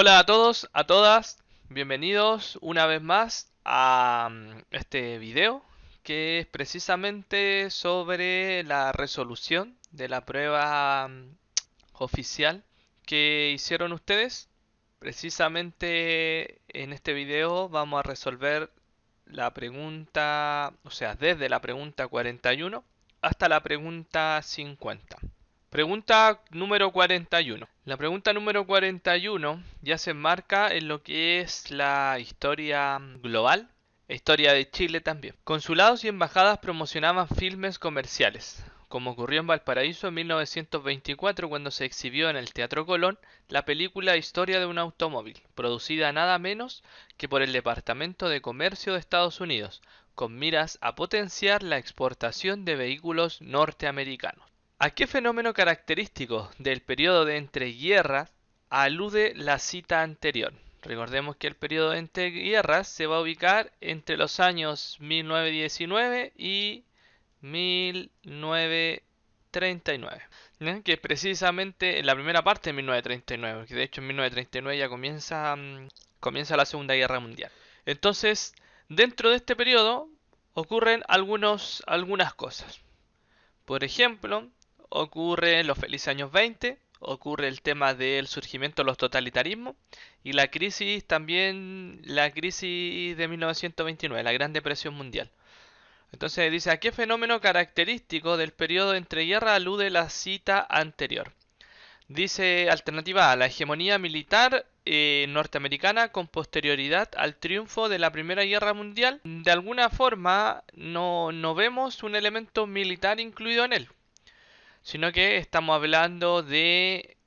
Hola a todos, a todas, bienvenidos una vez más a este video que es precisamente sobre la resolución de la prueba oficial que hicieron ustedes. Precisamente en este video vamos a resolver la pregunta, o sea, desde la pregunta 41 hasta la pregunta 50. Pregunta número 41. La pregunta número 41 ya se enmarca en lo que es la historia global, historia de Chile también. Consulados y embajadas promocionaban filmes comerciales, como ocurrió en Valparaíso en 1924 cuando se exhibió en el Teatro Colón la película Historia de un automóvil, producida nada menos que por el Departamento de Comercio de Estados Unidos, con miras a potenciar la exportación de vehículos norteamericanos. ¿A qué fenómeno característico del periodo de entreguerras alude la cita anterior? Recordemos que el periodo de entreguerras se va a ubicar entre los años 1919 y 1939, ¿no? Que es precisamente en la primera parte de 1939, que de hecho en 1939 ya comienza la Segunda Guerra Mundial. Entonces, dentro de este periodo ocurren algunas cosas. Por ejemplo, ocurre en los felices años 20, ocurre el tema del surgimiento de los totalitarismos y la crisis también, la crisis de 1929, la Gran Depresión Mundial. Entonces dice, ¿a qué fenómeno característico del periodo entre guerras alude la cita anterior? Dice alternativa A, la hegemonía militar norteamericana con posterioridad al triunfo de la Primera Guerra Mundial. De alguna forma no vemos un elemento militar incluido en él, sino que estamos hablando de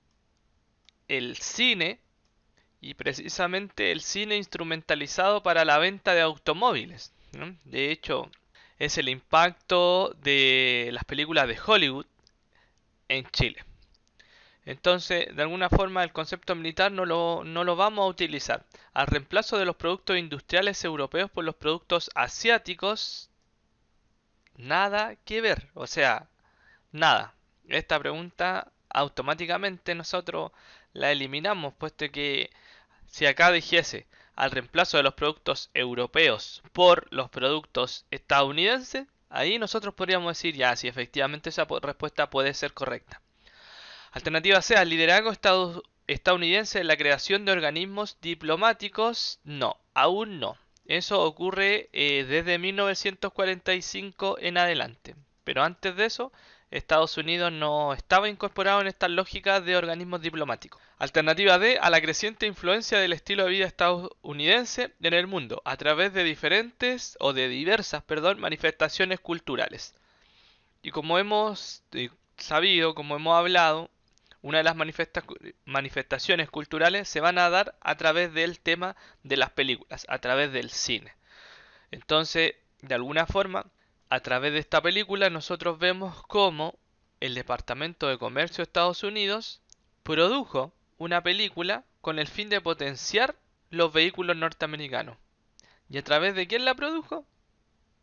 el cine y precisamente el cine instrumentalizado para la venta de automóviles, ¿no? De hecho, es el impacto de las películas de Hollywood en Chile. Entonces, de alguna forma, el concepto militar no lo vamos a utilizar. Al reemplazo de los productos industriales europeos por los productos asiáticos, nada que ver. O sea, nada. Esta pregunta automáticamente nosotros la eliminamos, puesto que si acá dijese al reemplazo de los productos europeos por los productos estadounidenses, ahí nosotros podríamos decir ya si efectivamente esa respuesta puede ser correcta. Alternativa C, liderazgo estadounidense en la creación de organismos diplomáticos. No, aún no. Eso ocurre desde 1945 en adelante. Pero antes de eso, Estados Unidos no estaba incorporado en estas lógicas de organismos diplomáticos. Alternativa D, a la creciente influencia del estilo de vida estadounidense en el mundo, a través de diversas, manifestaciones culturales. Y como hemos sabido, como hemos hablado, una de las manifestaciones culturales se van a dar a través del tema de las películas, a través del cine. Entonces, de alguna forma, a través de esta película nosotros vemos cómo el Departamento de Comercio de Estados Unidos produjo una película con el fin de potenciar los vehículos norteamericanos. ¿Y a través de quién la produjo?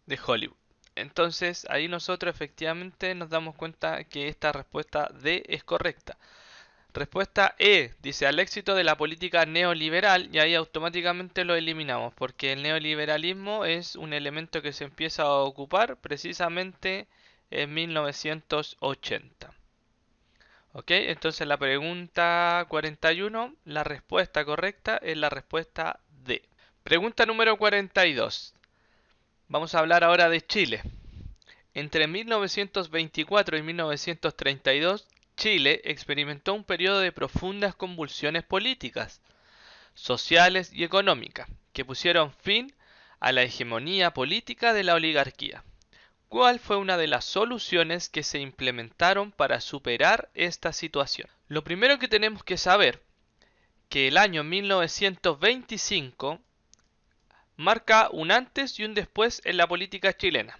De Hollywood. Entonces ahí nosotros efectivamente nos damos cuenta que esta respuesta D es correcta. Respuesta E dice al éxito de la política neoliberal, y ahí automáticamente lo eliminamos porque el neoliberalismo es un elemento que se empieza a ocupar precisamente en 1980. ¿Ok? Entonces la pregunta 41, la respuesta correcta es la respuesta D. Pregunta número 42. Vamos a hablar ahora de Chile. Entre 1924 y 1932, Chile experimentó un periodo de profundas convulsiones políticas, sociales y económicas, que pusieron fin a la hegemonía política de la oligarquía. ¿Cuál fue una de las soluciones que se implementaron para superar esta situación? Lo primero que tenemos que saber que el año 1925 marca un antes y un después en la política chilena.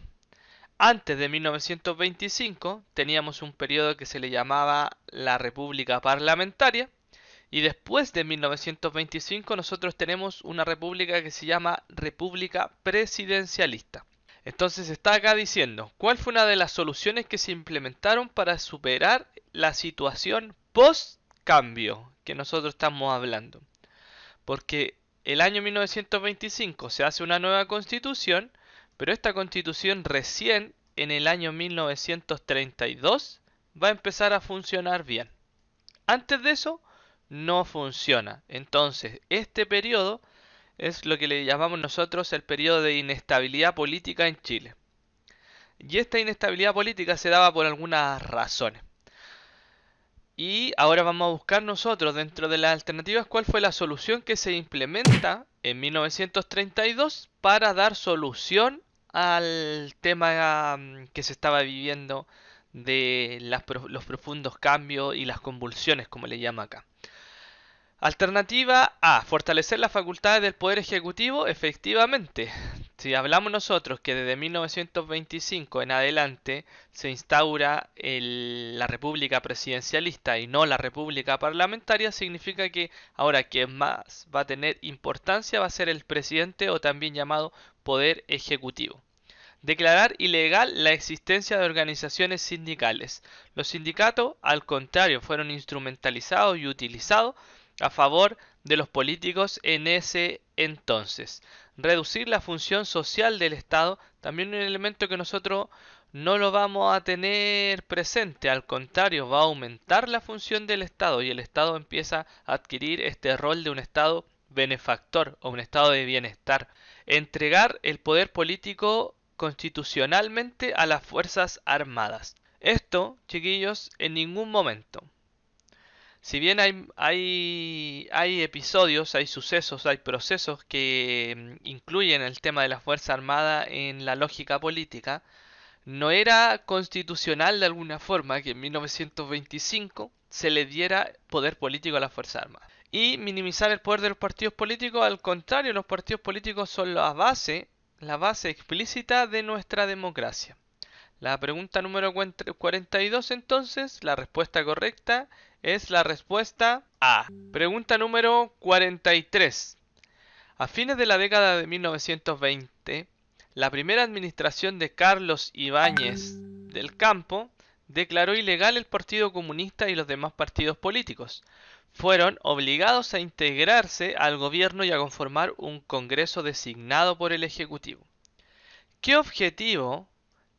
Antes de 1925 teníamos un periodo que se le llamaba la República Parlamentaria y después de 1925 nosotros tenemos una república que se llama República Presidencialista. Entonces está acá diciendo, ¿cuál fue una de las soluciones que se implementaron para superar la situación post-cambio que nosotros estamos hablando? porque el año 1925 se hace una nueva constitución, pero esta constitución recién en el año 1932 va a empezar a funcionar bien. Antes de eso no funciona. Entonces, este periodo es lo que le llamamos nosotros el periodo de inestabilidad política en Chile. Y esta inestabilidad política se daba por algunas razones. Y ahora vamos a buscar nosotros dentro de las alternativas cuál fue la solución que se implementa en 1932 para dar solución al tema que se estaba viviendo de los profundos cambios y las convulsiones, como le llama acá. Alternativa A, fortalecer las facultades del Poder Ejecutivo. Efectivamente, si hablamos nosotros que desde 1925 en adelante se instaura la República Presidencialista y no la República Parlamentaria, significa que ahora quien más va a tener importancia va a ser el presidente, o también llamado Poder Ejecutivo. Declarar ilegal la existencia de organizaciones sindicales. Los sindicatos, al contrario, fueron instrumentalizados y utilizados a favor de los políticos en ese entonces. Reducir la función social del Estado, también un elemento que nosotros no lo vamos a tener presente, al contrario, va a aumentar la función del Estado y el Estado empieza a adquirir este rol de un Estado benefactor o un Estado de bienestar. Entregar el poder político constitucionalmente a las Fuerzas Armadas. Esto, chiquillos, en ningún momento. Si bien hay episodios, hay sucesos, hay procesos que incluyen el tema de la Fuerza Armada en la lógica política, no era constitucional de alguna forma que en 1925 se le diera poder político a la Fuerza Armada. Y minimizar el poder de los partidos políticos, al contrario, los partidos políticos son la base explícita de nuestra democracia. La pregunta número 42 entonces, la respuesta correcta es la respuesta A. Pregunta número 43. A fines de la década de 1920, la primera administración de Carlos Ibáñez del Campo declaró ilegal el Partido Comunista y los demás partidos políticos. Fueron obligados a integrarse al gobierno y a conformar un Congreso designado por el Ejecutivo. ¿Qué objetivo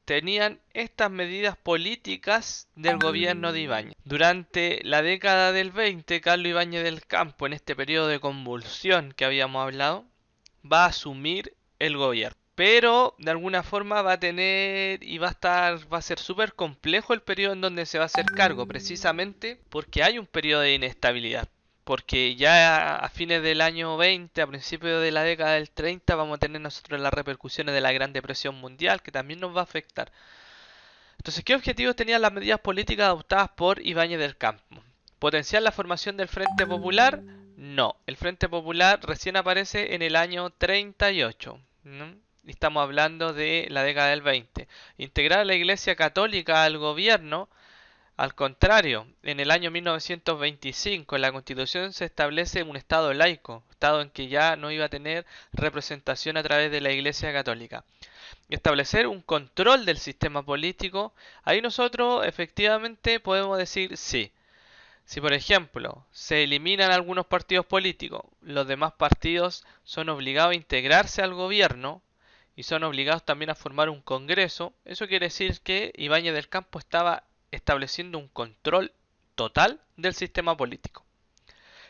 tenían estas medidas políticas del gobierno de Ibáñez? Durante la década del 20, Carlos Ibáñez del Campo, en este periodo de convulsión que habíamos hablado, va a asumir el gobierno. Pero de alguna forma va a ser súper complejo el periodo en donde se va a hacer cargo, precisamente porque hay un periodo de inestabilidad. Porque ya a fines del año 20, a principios de la década del 30, vamos a tener nosotros las repercusiones de la Gran Depresión Mundial, que también nos va a afectar. Entonces, ¿qué objetivos tenían las medidas políticas adoptadas por Ibáñez del Campo? ¿Potenciar la formación del Frente Popular? No, el Frente Popular recién aparece en el año 38. ¿No? Estamos hablando de la década del 20. Integrar a la Iglesia Católica al gobierno. Al contrario, en el año 1925 en la Constitución se establece un Estado laico, Estado en que ya no iba a tener representación a través de la Iglesia Católica. Establecer un control del sistema político, ahí nosotros efectivamente podemos decir sí. Si por ejemplo se eliminan algunos partidos políticos, los demás partidos son obligados a integrarse al gobierno y son obligados también a formar un congreso, eso quiere decir que Ibáñez del Campo estaba estableciendo un control total del sistema político.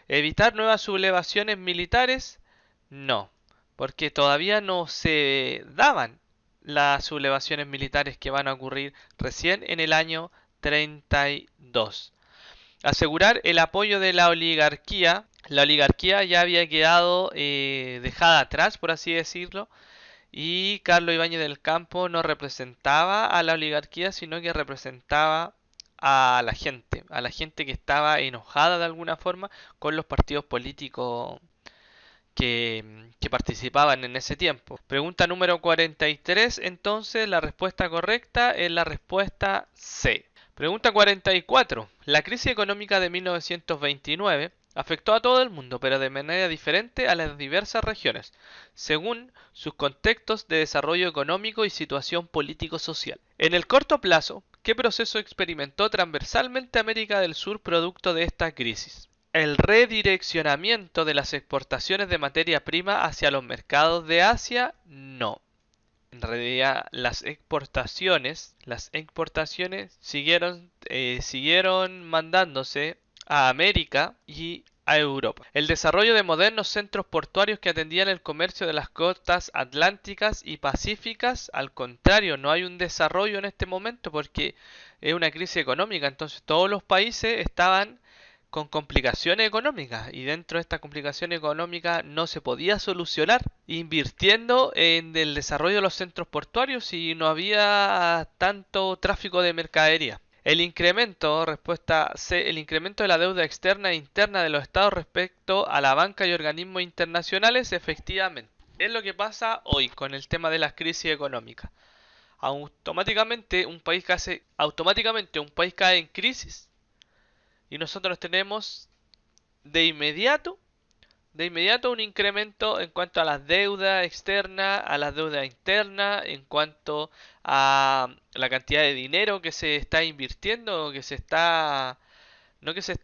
¿Evitar nuevas sublevaciones militares? No, porque todavía no se daban las sublevaciones militares que van a ocurrir recién en el año 32. Asegurar el apoyo de la oligarquía. La oligarquía ya había quedado dejada atrás, por así decirlo, y Carlos Ibáñez del Campo no representaba a la oligarquía, sino que representaba a la gente que estaba enojada de alguna forma con los partidos políticos que participaban en ese tiempo. Pregunta número 43, entonces la respuesta correcta es la respuesta C. Pregunta 44. La crisis económica de 1929 afectó a todo el mundo, pero de manera diferente a las diversas regiones, según sus contextos de desarrollo económico y situación político-social. En el corto plazo, ¿qué proceso experimentó transversalmente América del Sur producto de esta crisis? el redireccionamiento de las exportaciones de materia prima hacia los mercados de Asia, no. En realidad las exportaciones siguieron mandándose a América y a Europa. El desarrollo de modernos centros portuarios que atendían el comercio de las costas atlánticas y pacíficas, al contrario, no hay un desarrollo en este momento porque es una crisis económica, entonces todos los países estaban con complicaciones económicas y dentro de esta complicación económica no se podía solucionar invirtiendo en el desarrollo de los centros portuarios y no había tanto tráfico de mercadería. Respuesta C, el incremento de la deuda externa e interna de los estados respecto a la banca y organismos internacionales, efectivamente. Es lo que pasa hoy con el tema de las crisis económicas. Automáticamente un país cae en crisis y nosotros tenemos de inmediato un incremento en cuanto a las deudas externas, a las deudas internas, en cuanto a la cantidad de dinero que se está invirtiendo, no que se está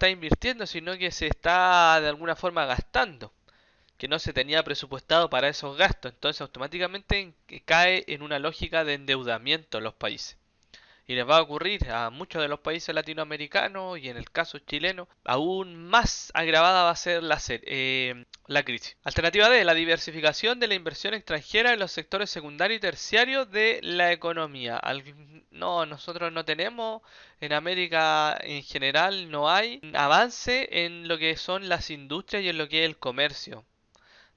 invirtiendo, sino que se está de alguna forma gastando, que no se tenía presupuestado para esos gastos. Entonces automáticamente cae en una lógica de endeudamiento en los países. Y les va a ocurrir a muchos de los países latinoamericanos y en el caso chileno, aún más agravada va a ser la crisis. Alternativa D, la diversificación de la inversión extranjera en los sectores secundario y terciario de la economía. No, nosotros no tenemos, en América en general no hay avance en lo que son las industrias y en lo que es el comercio,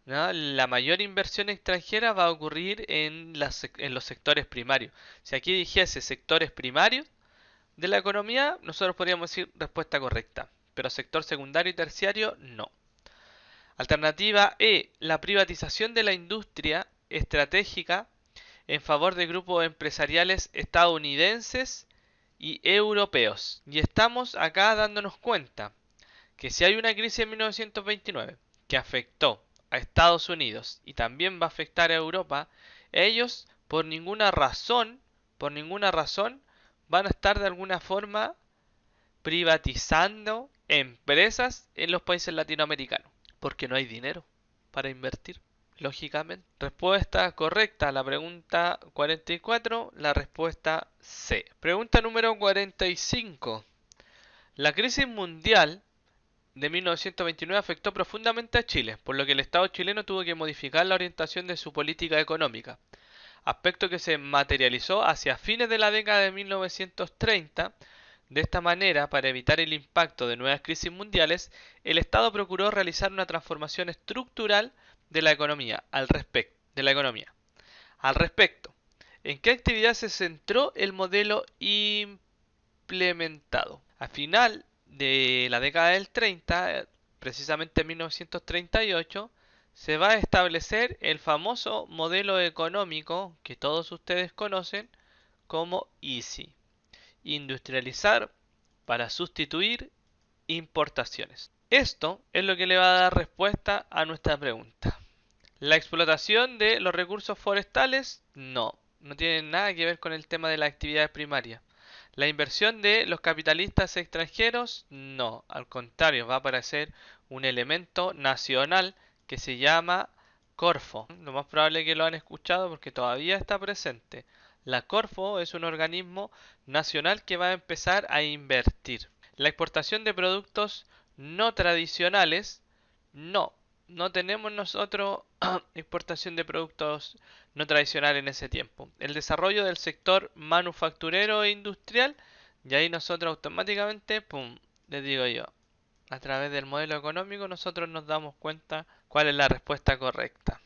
¿no? La mayor inversión extranjera va a ocurrir en los sectores primarios. Si aquí dijese sectores primarios de la economía, nosotros podríamos decir respuesta correcta. Pero sector secundario y terciario, no. Alternativa E, la privatización de la industria estratégica en favor de grupos empresariales estadounidenses y europeos. Y estamos acá dándonos cuenta que si hay una crisis en 1929 que afectó a Estados Unidos y también va a afectar a Europa, ellos por ninguna razón van a estar de alguna forma privatizando empresas en los países latinoamericanos, porque no hay dinero para invertir, lógicamente. Respuesta correcta a la pregunta 44, la respuesta C. Pregunta número 45. La crisis mundial de 1929 afectó profundamente a Chile, por lo que el Estado chileno tuvo que modificar la orientación de su política económica, aspecto que se materializó hacia fines de la década de 1930. De esta manera, para evitar el impacto de nuevas crisis mundiales, el Estado procuró realizar una transformación estructural de la economía. Al respecto, ¿en qué actividad se centró el modelo implementado? A final de la década del 30, precisamente en 1938, se va a establecer el famoso modelo económico que todos ustedes conocen como ISI. Industrializar para sustituir importaciones. Esto es lo que le va a dar respuesta a nuestra pregunta. La explotación de los recursos forestales, no tiene nada que ver con el tema de las actividades primarias. La inversión de los capitalistas extranjeros, no, al contrario, va a aparecer un elemento nacional que se llama Corfo. Lo más probable es que lo han escuchado porque todavía está presente. La Corfo es un organismo nacional que va a empezar a invertir. La exportación de productos no tradicionales, no tenemos nosotros exportación de productos no tradicionales en ese tiempo. El desarrollo del sector manufacturero e industrial, y ahí nosotros automáticamente, pum, les digo yo, a través del modelo económico nosotros nos damos cuenta cuál es la respuesta correcta.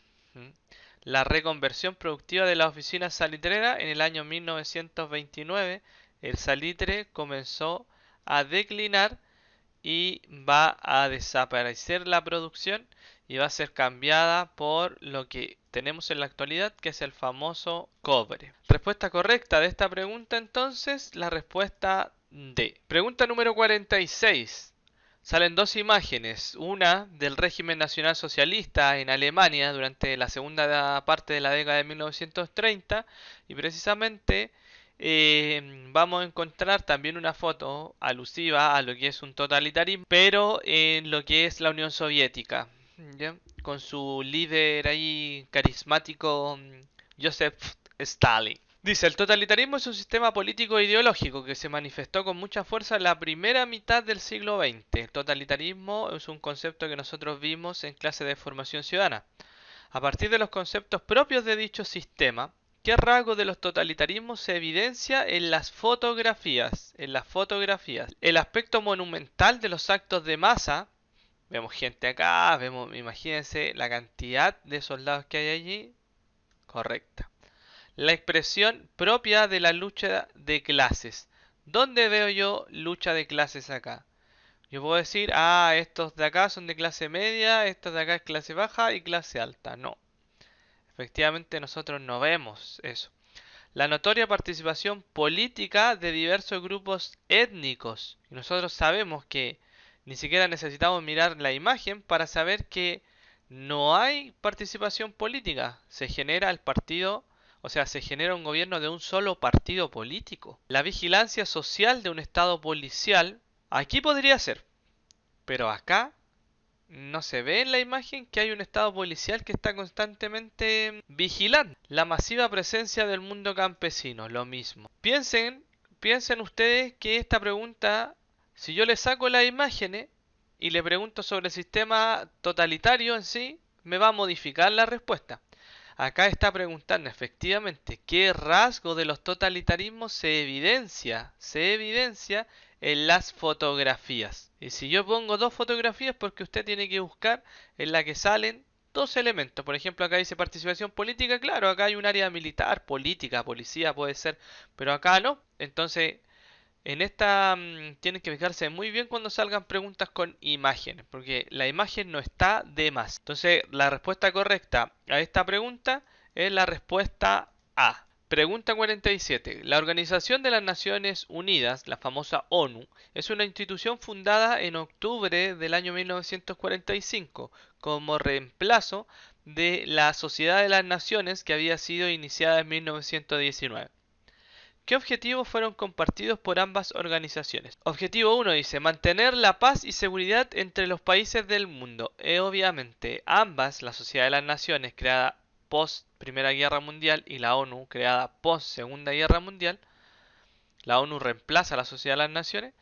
La reconversión productiva de las oficinas salitreras en el año 1929, el salitre comenzó a declinar y va a desaparecer la producción y va a ser cambiada por lo que tenemos en la actualidad, que es el famoso cobre. Respuesta correcta de esta pregunta entonces, la respuesta D. Pregunta número 46. Salen dos imágenes, una del régimen nacional socialista en Alemania durante la segunda parte de la década de 1930 y precisamente vamos a encontrar también una foto alusiva a lo que es un totalitarismo, pero en lo que es la Unión Soviética, ¿ya? Con su líder ahí carismático, Joseph Stalin. Dice, el totalitarismo es un sistema político e ideológico que se manifestó con mucha fuerza en la primera mitad del siglo XX. El totalitarismo es un concepto que nosotros vimos en clase de formación ciudadana. A partir de los conceptos propios de dicho sistema, ¿qué rasgo de los totalitarismos se evidencia en las fotografías? En las fotografías. El aspecto monumental de los actos de masa. Vemos gente acá, vemos, imagínense la cantidad de soldados que hay allí. Correcta. La expresión propia de la lucha de clases. ¿Dónde veo yo lucha de clases acá? Yo puedo decir, estos de acá son de clase media, estos de acá es clase baja y clase alta. No. Efectivamente nosotros no vemos eso. La notoria participación política de diversos grupos étnicos. Y nosotros sabemos que ni siquiera necesitamos mirar la imagen para saber que no hay participación política. Se genera el partido, o sea, se genera un gobierno de un solo partido político. La vigilancia social de un estado policial, aquí podría ser, pero acá no se ve en la imagen que hay un estado policial que está constantemente vigilando. La masiva presencia del mundo campesino, lo mismo. Piensen ustedes que esta pregunta, si yo le saco las imágenes y le pregunto sobre el sistema totalitario en sí, me va a modificar la respuesta. Acá está preguntando efectivamente qué rasgo de los totalitarismos se evidencia en las fotografías. Y si yo pongo dos fotografías, porque usted tiene que buscar en la que salen dos elementos. Por ejemplo, acá dice participación política, claro, acá hay un área militar, política, policía puede ser, pero acá no. Entonces, en esta tienen que fijarse muy bien cuando salgan preguntas con imágenes, porque la imagen no está de más. Entonces, la respuesta correcta a esta pregunta es la respuesta A. Pregunta 47. La Organización de las Naciones Unidas, la famosa ONU, es una institución fundada en octubre del año 1945 como reemplazo de la Sociedad de las Naciones que había sido iniciada en 1919. ¿Qué objetivos fueron compartidos por ambas organizaciones? Objetivo 1 dice mantener la paz y seguridad entre los países del mundo. Obviamente, ambas, la Sociedad de las Naciones, creada post Primera Guerra Mundial, y la ONU, creada post Segunda Guerra Mundial, la ONU reemplaza a la Sociedad de las Naciones,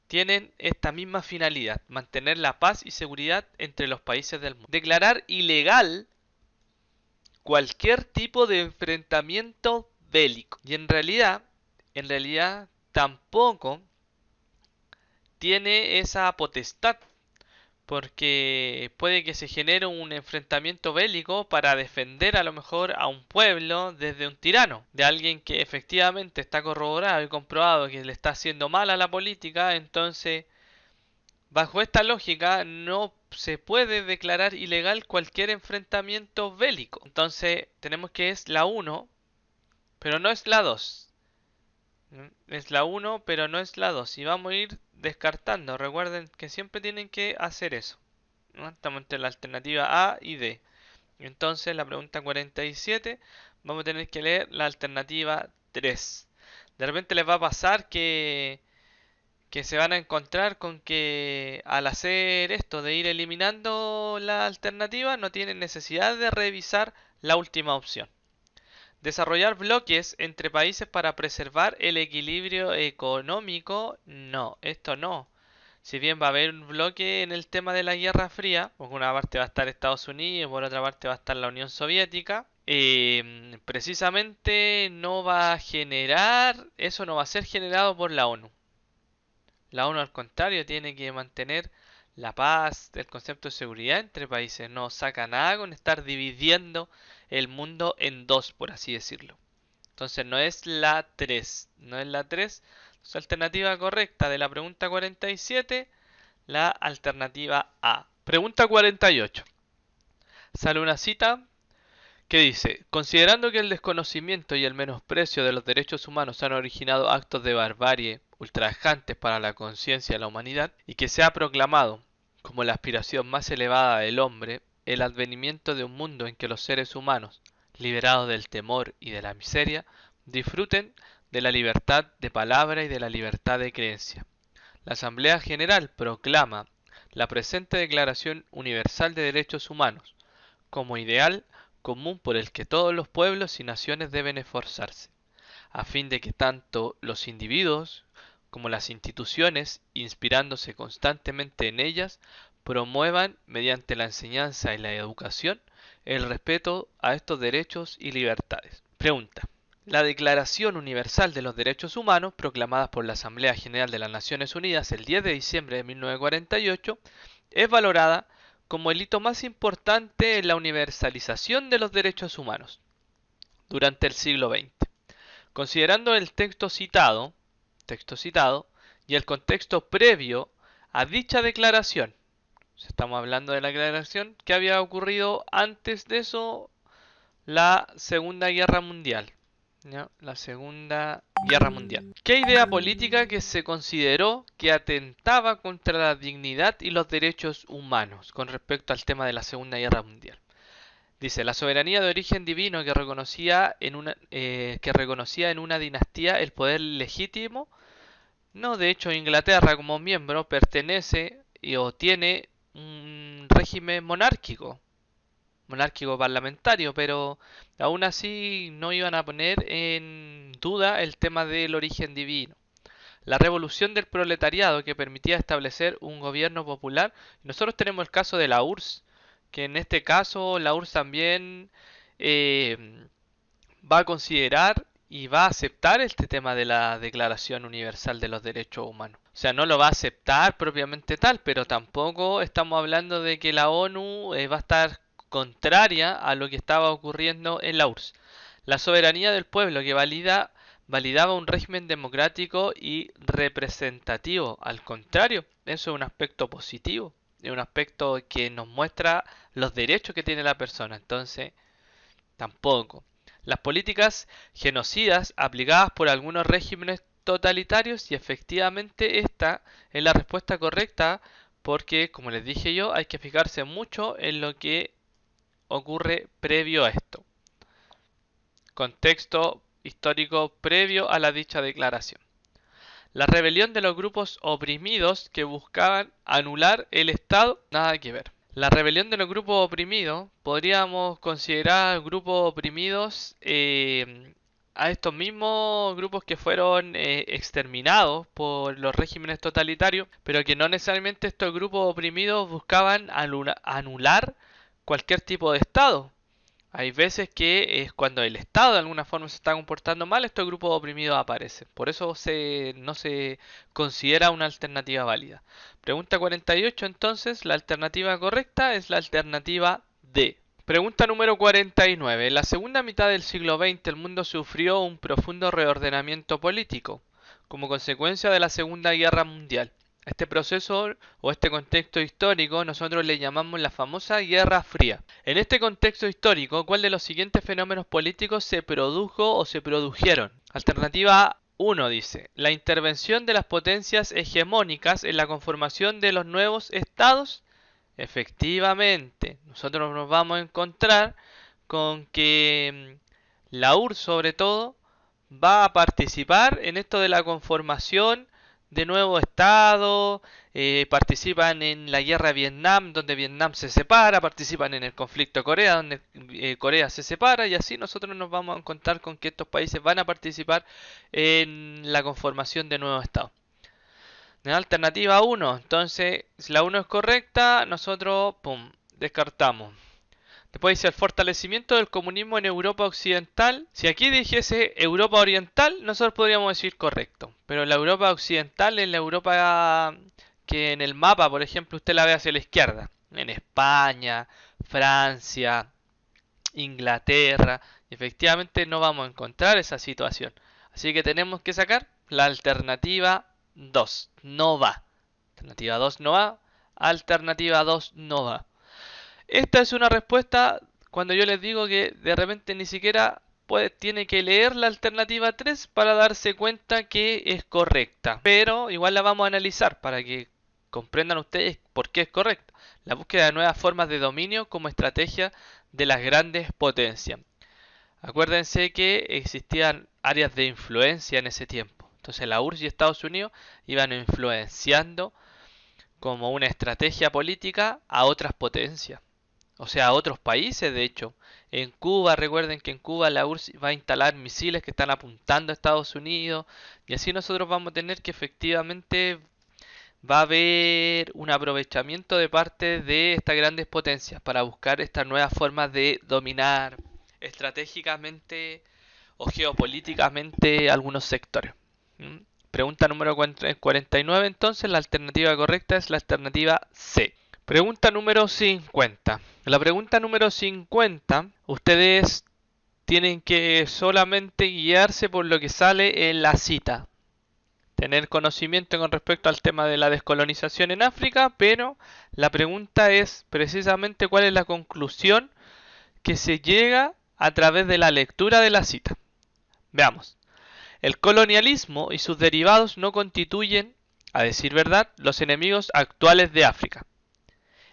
tienen esta misma finalidad, mantener la paz y seguridad entre los países del mundo. Declarar ilegal cualquier tipo de enfrentamiento bélico. Y en realidad tampoco tiene esa potestad, porque puede que se genere un enfrentamiento bélico para defender a lo mejor a un pueblo desde un tirano, de alguien que efectivamente está corroborado y comprobado que le está haciendo mal a la política. Entonces, bajo esta lógica no se puede declarar ilegal cualquier enfrentamiento bélico. Entonces, tenemos que es la uno, pero no es la 2. Es la uno, pero no es la 2. Y vamos a ir descartando. Recuerden que siempre tienen que hacer eso, ¿no? Estamos entre la alternativa A y D. Entonces, la pregunta 47, vamos a tener que leer la alternativa 3. De repente les va a pasar que se van a encontrar con que al hacer esto de ir eliminando la alternativa, no tienen necesidad de revisar la última opción. Desarrollar bloques entre países para preservar el equilibrio económico. No, esto no. Si bien va a haber un bloque en el tema de la Guerra Fría, por una parte va a estar Estados Unidos, por otra parte va a estar la Unión Soviética, precisamente no va a generar, eso no va a ser generado por la ONU. La ONU al contrario tiene que mantener la paz, el concepto de seguridad entre países. No saca nada con estar dividiendo el mundo en dos, por así decirlo. Entonces no es la 3, no es la 3. Su alternativa correcta de la pregunta 47, la alternativa A. Pregunta 48. Sale una cita que dice, considerando que el desconocimiento y el menosprecio de los derechos humanos han originado actos de barbarie ultrajantes para la conciencia de la humanidad, y que se ha proclamado como la aspiración más elevada del hombre el advenimiento de un mundo en que los seres humanos, liberados del temor y de la miseria, disfruten de la libertad de palabra y de la libertad de creencia. La Asamblea General proclama la presente Declaración Universal de Derechos Humanos como ideal común por el que todos los pueblos y naciones deben esforzarse, a fin de que tanto los individuos como las instituciones, inspirándose constantemente en ellas, promuevan, mediante la enseñanza y la educación, el respeto a estos derechos y libertades. Pregunta. La Declaración Universal de los Derechos Humanos, proclamada por la Asamblea General de las Naciones Unidas el 10 de diciembre de 1948, es valorada como el hito más importante en la universalización de los derechos humanos durante el siglo XX. Considerando el texto citado y el contexto previo a dicha declaración, estamos hablando de la declaración que había ocurrido antes de eso, la Segunda Guerra Mundial. ¿Ya? La Segunda Guerra Mundial. ¿Qué idea política que se consideró que atentaba contra la dignidad y los derechos humanos con respecto al tema de la Segunda Guerra Mundial? Dice, la soberanía de origen divino que reconocía en una dinastía el poder legítimo. No, de hecho, Inglaterra como miembro pertenece o tiene un régimen monárquico parlamentario, pero aún así no iban a poner en duda el tema del origen divino. La revolución del proletariado que permitía establecer un gobierno popular. Nosotros tenemos el caso de la URSS, que en este caso la URSS también va a considerar y va a aceptar este tema de la Declaración Universal de los Derechos Humanos. O sea, no lo va a aceptar propiamente tal, pero tampoco estamos hablando de que la ONU va a estar contraria a lo que estaba ocurriendo en la URSS. La soberanía del pueblo que validaba un régimen democrático y representativo. Al contrario, eso es un aspecto positivo, es un aspecto que nos muestra los derechos que tiene la persona. Entonces, tampoco. Las políticas genocidas aplicadas por algunos regímenes totalitarios, y efectivamente esta es la respuesta correcta, porque como les dije yo, hay que fijarse mucho en lo que ocurre previo a esto. Contexto histórico previo a la dicha declaración. La rebelión de los grupos oprimidos que buscaban anular el Estado, nada que ver. La rebelión de los grupos oprimidos, podríamos considerar grupos oprimidos a estos mismos grupos que fueron exterminados por los regímenes totalitarios, pero que no necesariamente estos grupos oprimidos buscaban anular cualquier tipo de Estado. Hay veces que es cuando el Estado de alguna forma se está comportando mal, estos grupos oprimidos aparecen. Por eso no se considera una alternativa válida. Pregunta 48, entonces, la alternativa correcta es la alternativa D. Pregunta número 49. En la segunda mitad del siglo XX el mundo sufrió un profundo reordenamiento político como consecuencia de la Segunda Guerra Mundial. A este proceso o este contexto histórico nosotros le llamamos la famosa Guerra Fría. En este contexto histórico, ¿cuál de los siguientes fenómenos políticos se produjo o se produjeron? Alternativa 1 dice, la intervención de las potencias hegemónicas en la conformación de los nuevos estados. Efectivamente, nosotros nos vamos a encontrar con que la URSS sobre todo va a participar en esto de la conformación de nuevo estado, participan en la guerra de Vietnam, donde Vietnam se separa, participan en el conflicto de Corea, donde Corea se separa, y así nosotros nos vamos a encontrar con que estos países van a participar en la conformación de nuevos estados. Alternativa 1, entonces si la 1 es correcta, nosotros descartamos. Después dice el fortalecimiento del comunismo en Europa Occidental. Si aquí dijese Europa Oriental, nosotros podríamos decir correcto. Pero la Europa Occidental es la Europa que en el mapa, por ejemplo, usted la ve hacia la izquierda. En España, Francia, Inglaterra. Efectivamente no vamos a encontrar esa situación. Así que tenemos que sacar la alternativa 2. No va. Alternativa 2 no va. Alternativa 2 no va. Esta es una respuesta cuando yo les digo que de repente ni siquiera tiene que leer la alternativa 3 para darse cuenta que es correcta. Pero igual la vamos a analizar para que comprendan ustedes por qué es correcta. La búsqueda de nuevas formas de dominio como estrategia de las grandes potencias. Acuérdense que existían áreas de influencia en ese tiempo. Entonces la URSS y Estados Unidos iban influenciando como una estrategia política a otras potencias. O sea, a otros países, de hecho. En Cuba, recuerden que en Cuba la URSS va a instalar misiles que están apuntando a Estados Unidos. Y así nosotros vamos a tener que efectivamente va a haber un aprovechamiento de parte de estas grandes potencias para buscar estas nuevas formas de dominar estratégicamente o geopolíticamente algunos sectores. ¿Mm? Pregunta número 49, entonces la alternativa correcta es la alternativa C. Pregunta número 50. La pregunta número 50, ustedes tienen que solamente guiarse por lo que sale en la cita. Tener conocimiento con respecto al tema de la descolonización en África, pero la pregunta es precisamente cuál es la conclusión que se llega a través de la lectura de la cita. Veamos. El colonialismo y sus derivados no constituyen, a decir verdad, los enemigos actuales de África.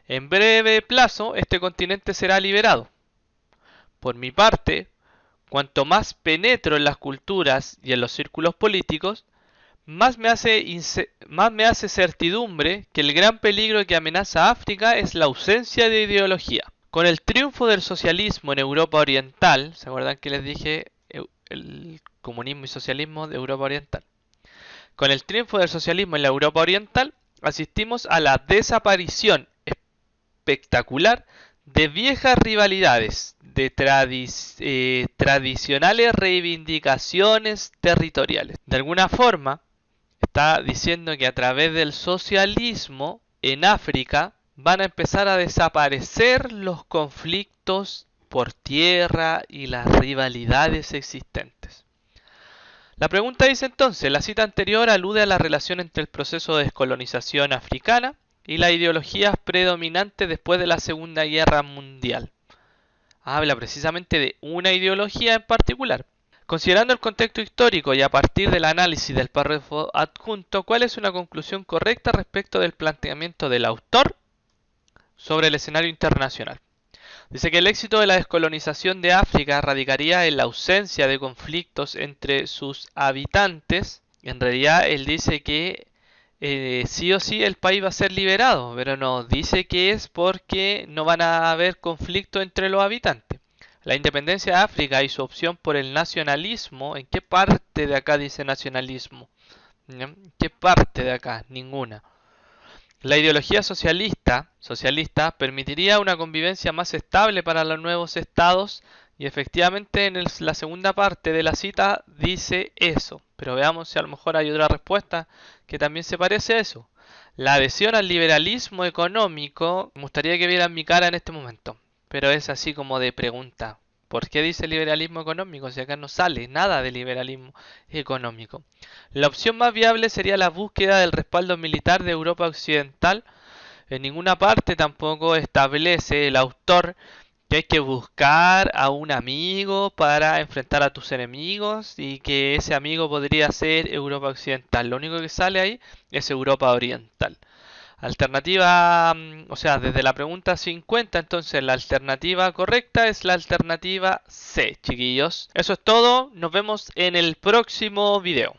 En breve plazo, este continente será liberado. Por mi parte, cuanto más penetro en las culturas y en los círculos políticos, más me hace certidumbre que el gran peligro que amenaza a África es la ausencia de ideología. Con el triunfo del socialismo en Europa Oriental, ¿se acuerdan que les dije el comunismo y socialismo de Europa Oriental? Con el triunfo del socialismo en la Europa Oriental, asistimos a la desaparición espectacular de viejas rivalidades, de tradicionales reivindicaciones territoriales. De alguna forma, está diciendo que a través del socialismo en África van a empezar a desaparecer los conflictos por tierra y las rivalidades existentes. La pregunta dice entonces, la cita anterior alude a la relación entre el proceso de descolonización africana y las ideologías predominantes después de la Segunda Guerra Mundial. Habla precisamente de una ideología en particular. Considerando el contexto histórico y a partir del análisis del párrafo adjunto, ¿cuál es una conclusión correcta respecto del planteamiento del autor sobre el escenario internacional? Dice que el éxito de la descolonización de África radicaría en la ausencia de conflictos entre sus habitantes. En realidad él dice que sí o sí el país va a ser liberado, pero no dice que es porque no van a haber conflicto entre los habitantes. La independencia de África y su opción por el nacionalismo, ¿en qué parte de acá dice nacionalismo? ¿En qué parte de acá? Ninguna. La ideología socialista permitiría una convivencia más estable para los nuevos estados y efectivamente en la segunda parte de la cita dice eso. Pero veamos si a lo mejor hay otra respuesta que también se parece a eso. La adhesión al liberalismo económico, me gustaría que vieran mi cara en este momento, pero es así como de pregunta. ¿Por qué dice liberalismo económico si acá no sale nada de liberalismo económico? La opción más viable sería la búsqueda del respaldo militar de Europa Occidental. En ninguna parte tampoco establece el autor que hay que buscar a un amigo para enfrentar a tus enemigos y que ese amigo podría ser Europa Occidental. Lo único que sale ahí es Europa Oriental. Alternativa, o sea, desde la pregunta 50, entonces la alternativa correcta es la alternativa C, chiquillos. Eso es todo, nos vemos en el próximo video.